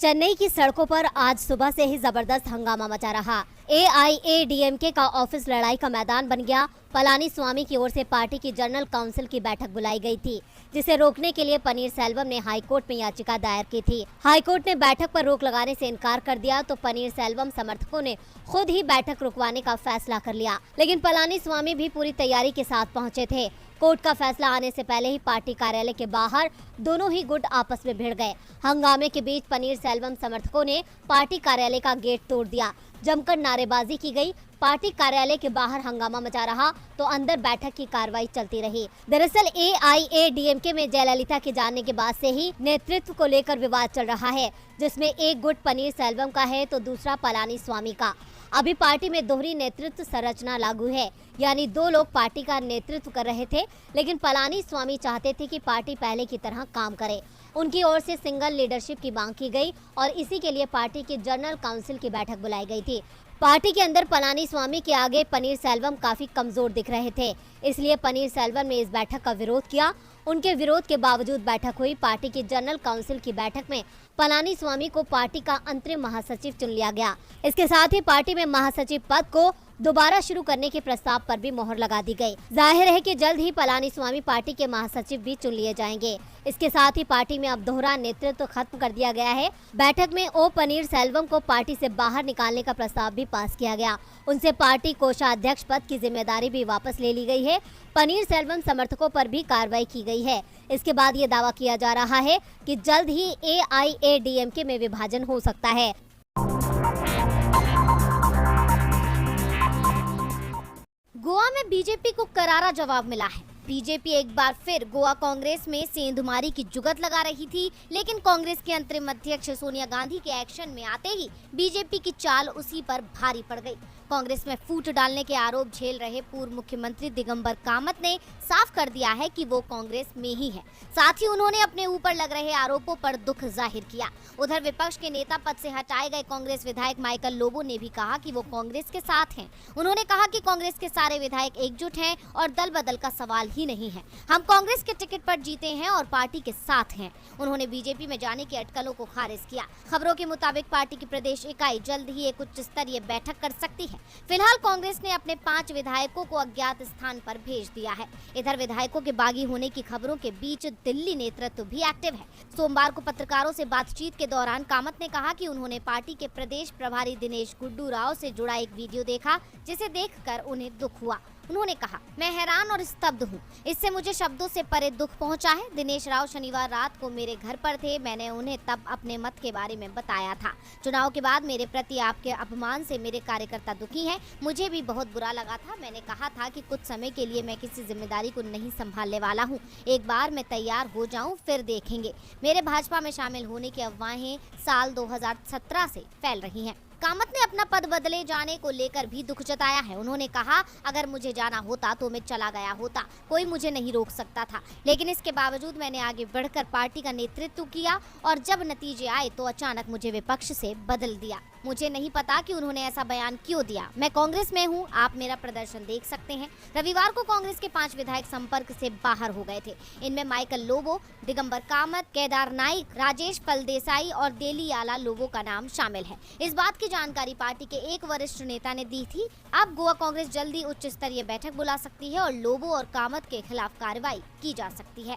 चेन्नई की सड़कों पर आज सुबह से ही जबरदस्त हंगामा मचा रहा। एआईएडीएमके का ऑफिस लड़ाई का मैदान बन गया। पलानीस्वामी की ओर से पार्टी की जनरल काउंसिल की बैठक बुलाई गई थी, जिसे रोकने के लिए पनीरसेल्वम ने हाईकोर्ट में याचिका दायर की थी। हाईकोर्ट ने बैठक पर रोक लगाने से इनकार कर दिया तो पनीरसेल्वम समर्थकों ने खुद ही बैठक रुकवाने का फैसला कर लिया। लेकिन पलानीस्वामी भी पूरी तैयारी के साथ पहुंचे थे। कोर्ट का फैसला आने से पहले ही पार्टी कार्यालय के बाहर दोनों ही गुट आपस में भिड़ गए। हंगामे के बीच पनीरसेल्वम समर्थकों ने पार्टी कार्यालय का गेट तोड़ दिया। जमकर नारेबाजी की गई। पार्टी कार्यालय के बाहर हंगामा मचा रहा तो अंदर बैठक की कार्रवाई चलती रही। दरअसल एआईएडीएमके में जयललिता के जाने के बाद से ही नेतृत्व को लेकर विवाद चल रहा है, जिसमें एक गुट पनीरसेल्वम का है तो दूसरा पलानीस्वामी का। अभी पार्टी में दोहरी नेतृत्व संरचना लागू है, यानी दो लोग पार्टी का नेतृत्व कर रहे थे, लेकिन पलानीस्वामी चाहते थे कि पार्टी पहले की तरह काम करे। उनकी ओर से सिंगल लीडरशिप की मांग की गई और इसी के लिए पार्टी की जनरल काउंसिल की बैठक बुलाई गई थी। पार्टी के अंदर पलानीस्वामी के आगे पनीरसेल्वम काफी कमजोर दिख रहे थे, इसलिए पनीरसेल्वम ने इस बैठक का विरोध किया। उनके विरोध के बावजूद बैठक हुई। पार्टी की जनरल काउंसिल की बैठक में पलानीस्वामी को पार्टी का अंतरिम महासचिव चुन लिया गया। इसके साथ ही पार्टी में महासचिव पद को दोबारा शुरू करने के प्रस्ताव पर भी मोहर लगा दी गई। जाहिर है कि जल्द ही पलानीस्वामी पार्टी के महासचिव भी चुन लिए जाएंगे। इसके साथ ही पार्टी में अब दोहरा नेतृत्व खत्म कर दिया गया है। बैठक में ओ पनीरसेल्वम को पार्टी से बाहर निकालने का प्रस्ताव भी पास किया गया। उनसे पार्टी कोषाध्यक्ष पद की जिम्मेदारी भी वापस ले ली गई है। पनीरसेल्वम समर्थकों पर भी कार्रवाई की गई है। इसके बाद ये दावा किया जा रहा है कि जल्द ही एआईएडीएमके में विभाजन हो सकता है। गोवा में बीजेपी को करारा जवाब मिला है। बीजेपी एक बार फिर गोवा कांग्रेस में सेंधमारी की जुगत लगा रही थी, लेकिन कांग्रेस के अंतरिम अध्यक्ष सोनिया गांधी के एक्शन में आते ही बीजेपी की चाल उसी पर भारी पड़ गई। कांग्रेस में फूट डालने के आरोप झेल रहे पूर्व मुख्यमंत्री दिगंबर कामत ने साफ कर दिया है कि वो कांग्रेस में ही है। साथ ही उन्होंने अपने ऊपर लग रहे आरोपों पर दुख जाहिर किया। उधर विपक्ष के नेता पद से हटाए गए कांग्रेस विधायक माइकल लोबो ने भी कहा कि वो कांग्रेस के साथ हैं। उन्होंने कहा कि कांग्रेस के सारे विधायक एकजुट हैं और दल बदल का सवाल ही नहीं है। हम कांग्रेस के टिकट पर जीते हैं और पार्टी के साथ हैं। उन्होंने बीजेपी में जाने की अटकलों को खारिज किया। खबरों के मुताबिक पार्टी की प्रदेश इकाई जल्द ही एक उच्च स्तरीय बैठक कर सकती है। फिलहाल कांग्रेस ने अपने 5 विधायकों को अज्ञात स्थान पर भेज दिया है। इधर विधायकों के बागी होने की खबरों के बीच दिल्ली नेतृत्व भी एक्टिव है। सोमवार को पत्रकारों से बातचीत के दौरान कामत ने कहा कि उन्होंने पार्टी के प्रदेश प्रभारी दिनेश गुड्डू राव से जुड़ा एक वीडियो देखा, जिसे देखकर उन्हें दुख हुआ। उन्होंने कहा, मैं हैरान और स्तब्ध हूँ। इससे मुझे शब्दों से परे दुख पहुंचा है। दिनेश राव शनिवार रात को मेरे घर पर थे। मैंने उन्हें तब अपने मत के बारे में बताया था। चुनाव के बाद मेरे प्रति आपके अपमान से मेरे कार्यकर्ता दुखी हैं। मुझे भी बहुत बुरा लगा था। मैंने कहा था कि कुछ समय के लिए मैं किसी जिम्मेदारी को नहीं संभालने वाला हूँ। एक बार मैं तैयार हो जाऊँ फिर देखेंगे। मेरे भाजपा में शामिल होने की अफवाहें साल 2017 से फैल रही हैं। कामत ने अपना पद बदले जाने को लेकर भी दुख जताया है। उन्होंने कहा, अगर मुझे जाना होता तो मैं चला गया होता, कोई मुझे नहीं रोक सकता था, लेकिन इसके बावजूद मैंने आगे बढ़कर पार्टी का नेतृत्व किया और जब नतीजे आए तो अचानक मुझे विपक्ष से बदल दिया। मुझे नहीं पता कि उन्होंने ऐसा बयान क्यों दिया। मैं कांग्रेस में हूं, आप मेरा प्रदर्शन देख सकते हैं। रविवार को कांग्रेस के 5 विधायक संपर्क से बाहर हो गए थे। इनमें माइकल लोबो, दिगंबर कामत, केदार नाइक, राजेश फलदेसाई और देलियाला लोबो का नाम शामिल है। इस बात की जानकारी पार्टी के एक वरिष्ठ नेता ने दी थी। अब गोवा कांग्रेस जल्दी उच्च स्तरीय बैठक बुला सकती है और लोबो और कामत के खिलाफ कार्रवाई की जा सकती है।